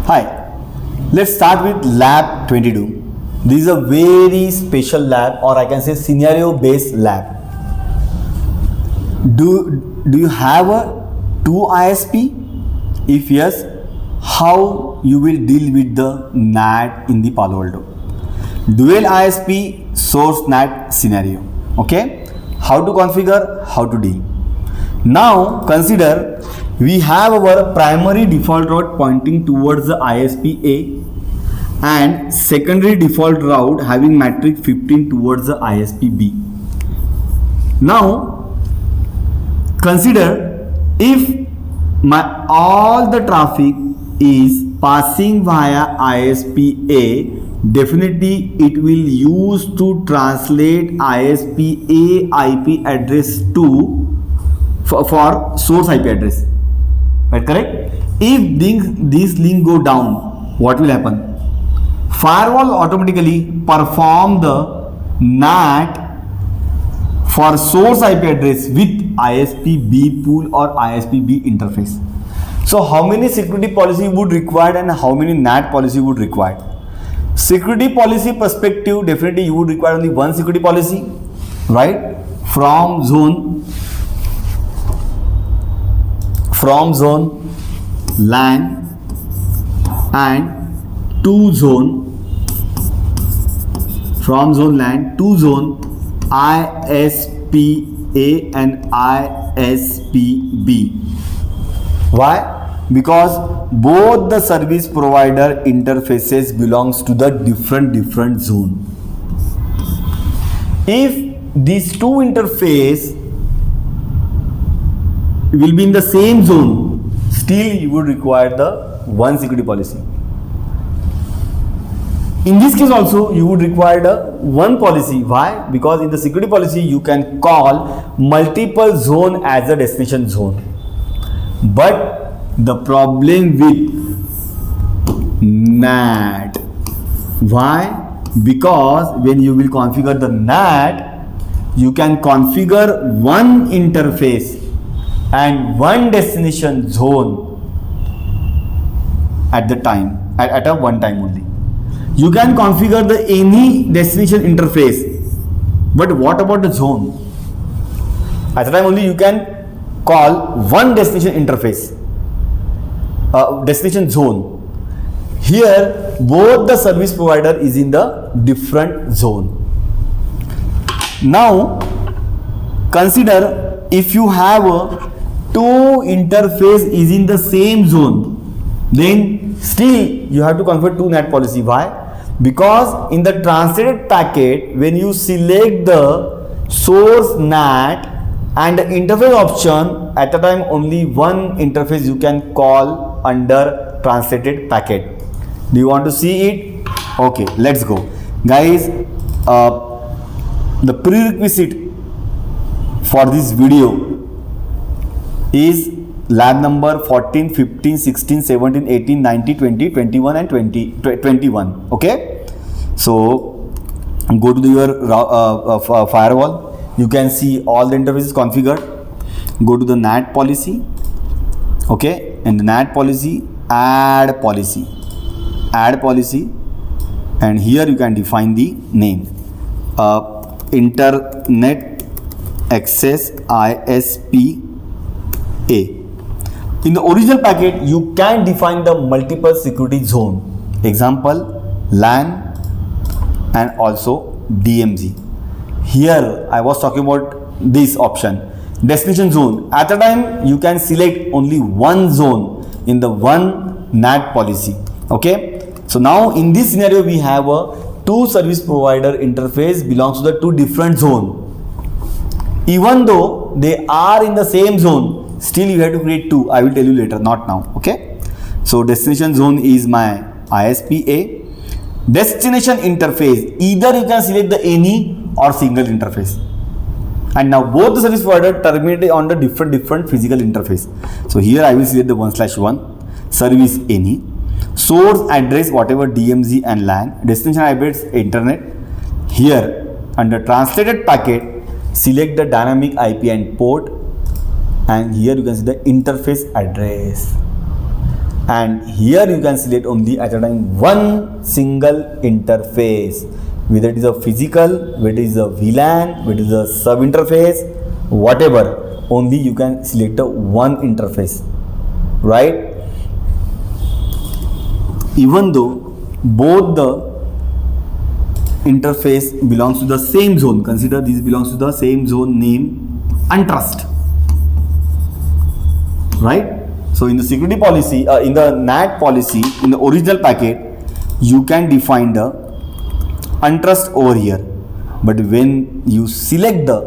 Hi, let's start with lab 22. This is a very special lab, or I can say scenario based lab. Do you have a 2 ISP? If yes, how you will deal with the NAT in the Palo Alto? Dual ISP source NAT scenario. Okay, how to configure, how to deal. Now consider we have our primary default route pointing towards the ISP A and secondary default route having matrix 15 towards the ISP B. Now consider if all the traffic is passing via ISP A, definitely it will use to translate ISP A IP address to for source IP address. Right, correct? If this link go down, what will happen? Firewall automatically perform the NAT for source IP address with ISP B pool or ISP B interface. So how many security policy would require and how many NAT policy would require? Security policy perspective, definitely you would require only one security policy, right? From zone LAN and to zone LAN to zone ISP A and ISP B. Why? Because both the service provider interfaces belongs to the different zone. If these two interface will be in the same zone, still you would require the one security policy. In this case also you would require the one policy. Why? Because in the security policy you can call multiple zone as a destination zone. But the problem with NAT, why? Because when you will configure the NAT, you can configure one interface and one destination zone at the time, at a one time only. You can configure the any destination interface, but what about the zone? At the time only you can call one destination interface, destination zone. Here both the service provider is in the different zone. Now consider if you have a two interface is in the same zone, then still you have to configure two NAT policy. Why? Because in the translated packet, when you select the source NAT and the interface option, at the time only one interface you can call under translated packet. Do you want to see it? Okay, let's go, guys. The prerequisite for this video is lab number 14, 15, 16, 17, 18, 19, 20, 21 and 21. Okay, so go to your firewall. You can see all the interfaces configured. Go to the NAT policy. Okay, and the NAT policy, add policy, and here you can define the name, internet access ISP A. In the original packet, you can define the multiple security zone. Example, LAN and also DMZ. Here I was talking about this option, destination zone. At the time you can select only one zone in the one NAT policy. Okay. So now in this scenario we have a two service provider interface belongs to the two different zone. Even though they are in the same zone, still you have to create two. I will tell you later, not now. Okay. So destination zone is my ISP A. Destination interface, either you can select the any or single interface. And now both the service provider terminate on the different physical interface. So here I will select the 1/1 service any, source address whatever DMZ and LAN, destination address internet. Here under translated packet, select the dynamic IP and port, and here you can see the interface address. and here you can select only at a time one single interface, whether it is a physical, whether it is a VLAN, whether it is a sub interface, whatever, only you can select a one interface, right? Even though both the interface belongs to the same zone, consider this belongs to the same zone name untrust, right? So in the security policy, in the NAT policy, in the original packet, you can define the untrust over here, but when you select the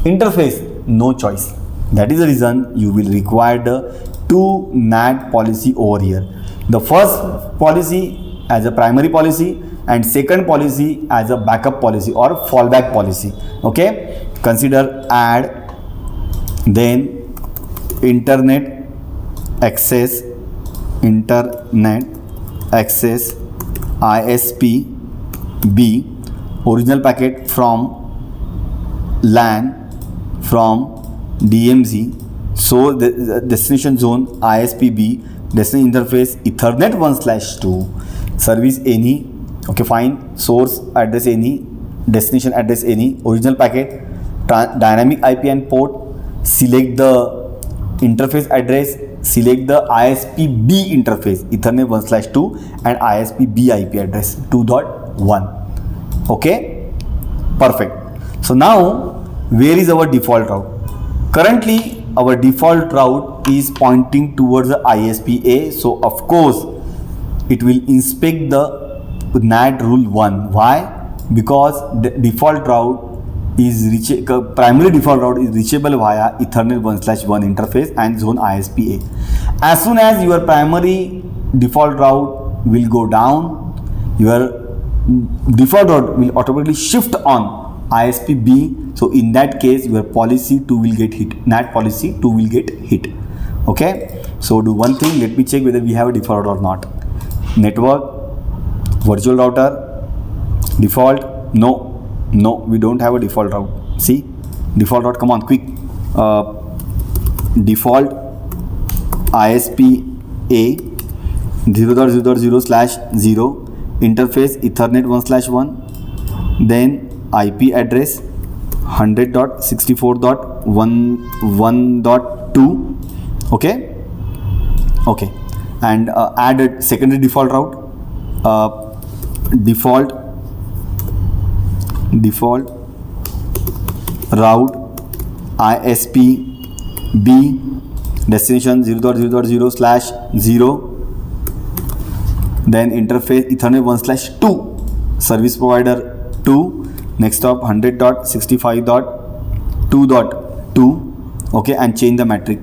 interface, no choice. That is the reason you will require the two NAT policy over here. The first policy as a primary policy and second policy as a backup policy or fallback policy. Okay, consider add, then internet access ISP B, original packet from LAN from DMZ, so the destination zone ISP B, destination interface Ethernet 1/2, service any, okay fine, source address any, destination address any, original packet, dynamic IP and port, select the interface address, select the ISP B interface Ethernet 1/2 and ISP B IP address 2.1. Okay, perfect. So now where is our default route? Currently our default route is pointing towards the ISP A, so of course it will inspect the NAT rule 1. Why? Because the default route is primary default route is reachable via Ethernet 1/1 interface and zone ISP A. As soon as your primary default route will go down, your default route will automatically shift on ISP B. So in that case, your policy 2 will get hit. NAT policy 2 will get hit. Okay. So do one thing. Let me check whether we have a default or not. Network, virtual router, default. No, we don't have a default route. See, default route. Come on, quick. Default ISP A 0.0.0/0 interface Ethernet 1/1, then IP address 100.64.11.2. okay, and add a secondary default route, default route ISP B, destination 0.0.0/0, then interface Ethernet 1/2, service provider 2, next stop 100.65.2.2, okay, and change the metric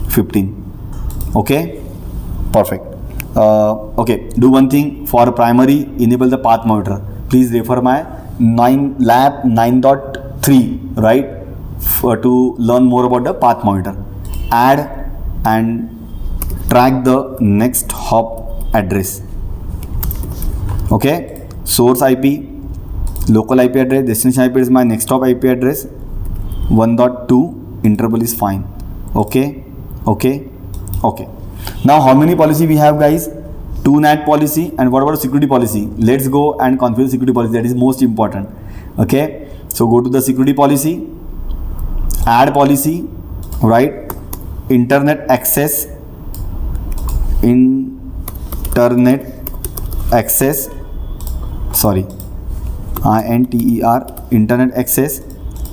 15. Okay, perfect. Okay, do one thing. For primary, enable the path monitor. Please refer my lab 9.3, right, to learn more about the path monitor. Add and track the next hop address. Okay, source IP, local IP address, destination IP is my next hop IP address 1.2, interval is fine. Okay. Now how many policy we have, guys? 2 NAT policy, and what about security policy? Let's go and configure security policy. That is most important. Okay, so go to the security policy, add policy, right? Internet access, internet access,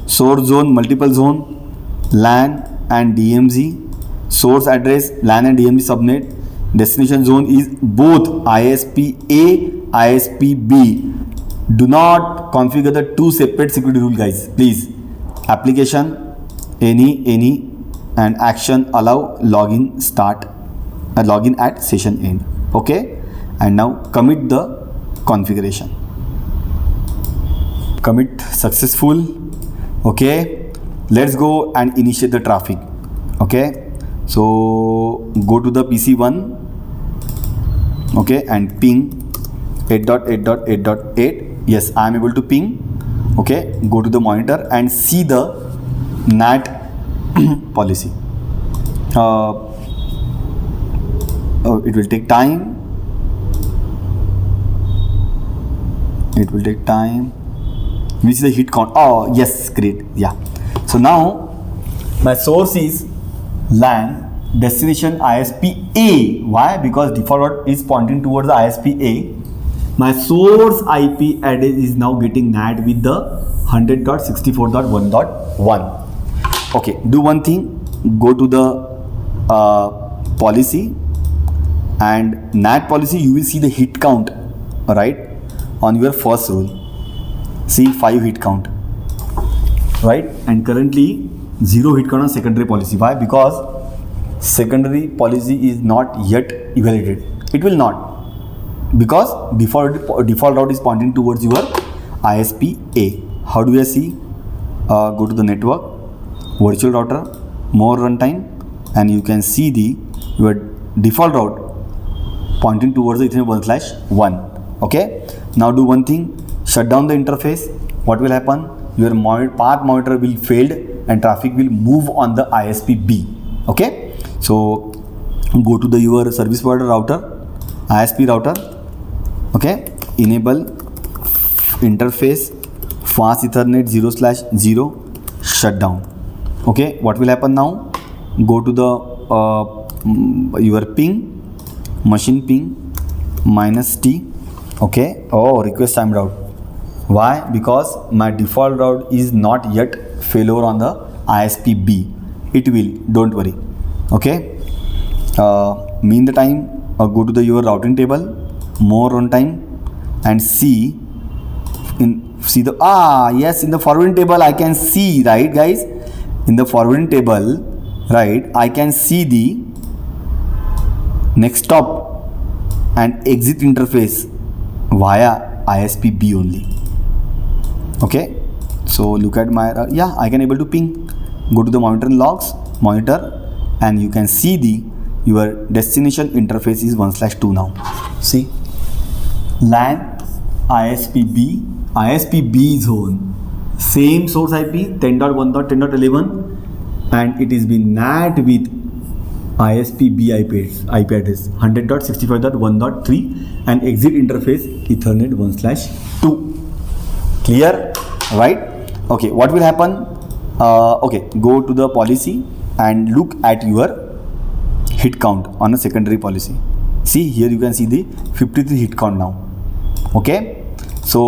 source zone, multiple zone, LAN and DMZ, source address, LAN and DMZ subnet, destination zone is both ISP A, ISP B. Do not configure the 2 separate security rule, guys, please. Application, any, and action allow login at session end. Okay, and now commit the configuration. Commit successful. Okay, let's go and initiate the traffic. Okay, so go to the PC1, okay, and ping 8.8.8.8. Yes, I am able to ping. Okay, go to the monitor and see the NAT policy. it will take time. It will take time. Which is the hit count? Oh yes, great. Yeah. So now my source is LAN, destination ISP A. Why? Because default route is pointing towards the ISP A. My source IP address is now getting NAT with the 100.64.1.1. Okay, do one thing. Go to the policy, and NAT policy. You will see the hit count, right, on your first rule. See 5 hit count, right? And currently 0 hit count on secondary policy. Why? Because secondary policy is not yet evaluated. It will not, because default route is pointing towards your ISP A. How do I see? Go to the network, virtual router, more runtime, and you can see your default route pointing towards the Ethernet 1/1. Okay. Now do one thing. Shut down the interface. What will happen? Your path monitor will fail and traffic will move on the ISP B. Okay. So go to your service provider router, ISP router. Okay. Enable interface fast Ethernet 0/0. Shut down. Okay. What will happen now? Go to the your ping, machine ping -T. Okay. Oh, request timed out. Why? Because my default route is not yet failover on the ISP B. It will, don't worry. Okay. Mean the time, go to your routing table, more runtime, and see in the forwarding table I can see, right guys, in the forwarding table, right, I can see the next stop and exit interface via ISP B only. Okay, so look at my I can able to ping. Go to the monitor logs, monitor, and you can see your destination interface is 1/2 now. See, LAN ISP B zone, same source IP 10.1.10.11, and it is been NAT with ISP B IP address 100.65.1.3 and exit interface Ethernet 1/2. Clear, right? Okay, what will happen? Okay, go to the policy and look at your hit count on a secondary policy. See here, you can see the 53 hit count now. Okay, so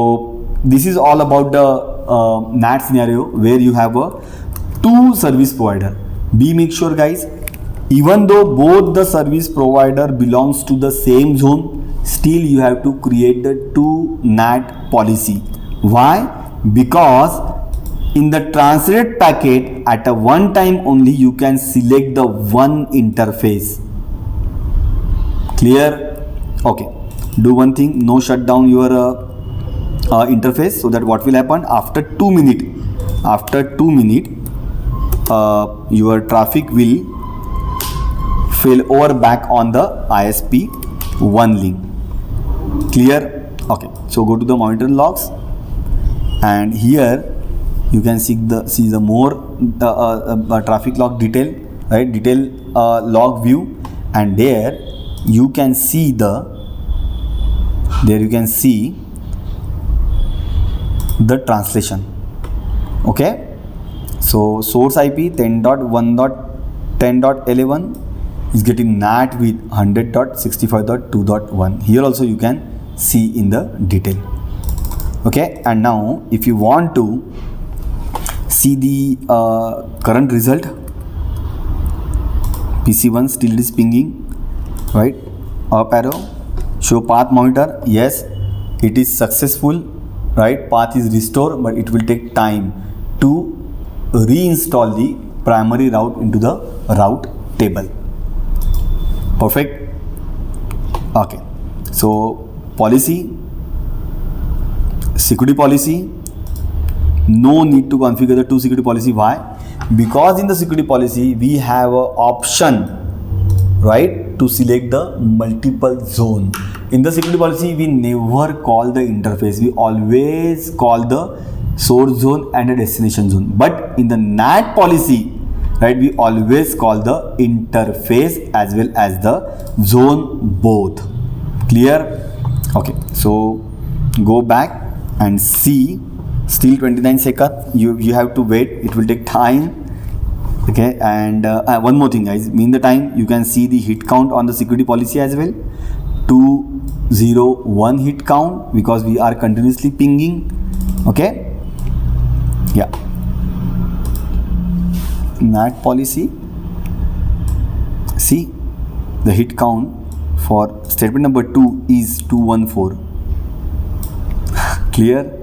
this is all about the NAT scenario where you have a 2 service provider. Make sure guys, even though both the service provider belongs to the same zone, still you have to create the 2 NAT policy. Why? Because in the translated packet at a one time only you can select the one interface. Clear? Okay, do one thing, no shut down your interface, so that what will happen after 2 minutes, your traffic will fail over back on the ISP 1 link. Clear? Okay, so go to the monitor logs, and here you can see the more traffic log detail, right? Detail log view, and there you can see the translation. Okay, so source IP 10.1.10.11 is getting NAT with 100.65.2.1. Here also you can see in the detail. Okay, and now if you want to see the current result, PC1 still it is pinging, right? Up arrow, show path monitor. Yes, it is successful, right? Path is restored, but it will take time to reinstall the primary route into the route table. Perfect. Okay, so policy, security policy, no need to configure the 2 security policy. Why? Because in the security policy we have an option, right, to select the multiple zone. In the security policy we never call the interface, we always call the source zone and a destination zone. But in the NAT policy right? We always call the interface as well as the zone both. Clear? Okay, so go back and see. Still 29 seconds. You have to wait. It will take time. Okay, and one more thing, guys. In the time, you can see the hit count on the security policy as well. 201 hit count because we are continuously pinging. Okay, yeah. NAT policy. See, the hit count for statement number 2 is 214. Clear?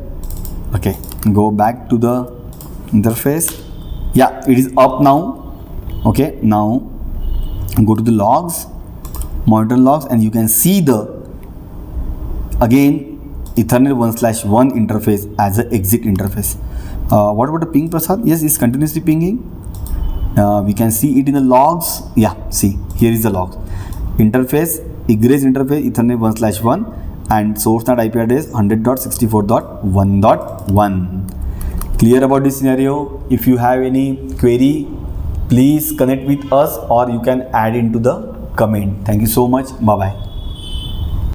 Okay, go back to the interface. Yeah, it is up now. Okay, now go to the logs, monitor logs, and you can see the again Ethernet 1/1 interface as an exit interface. What about the ping, Prasad? Yes, it's continuously pinging. We can see it in the logs. Yeah, see, here is the logs. Interface, egress interface, Ethernet 1/1, and source NAT IP address 100.64.1.1. Clear about this scenario? If you have any query, please connect with us or you can add into the comment. Thank you so much. Bye bye.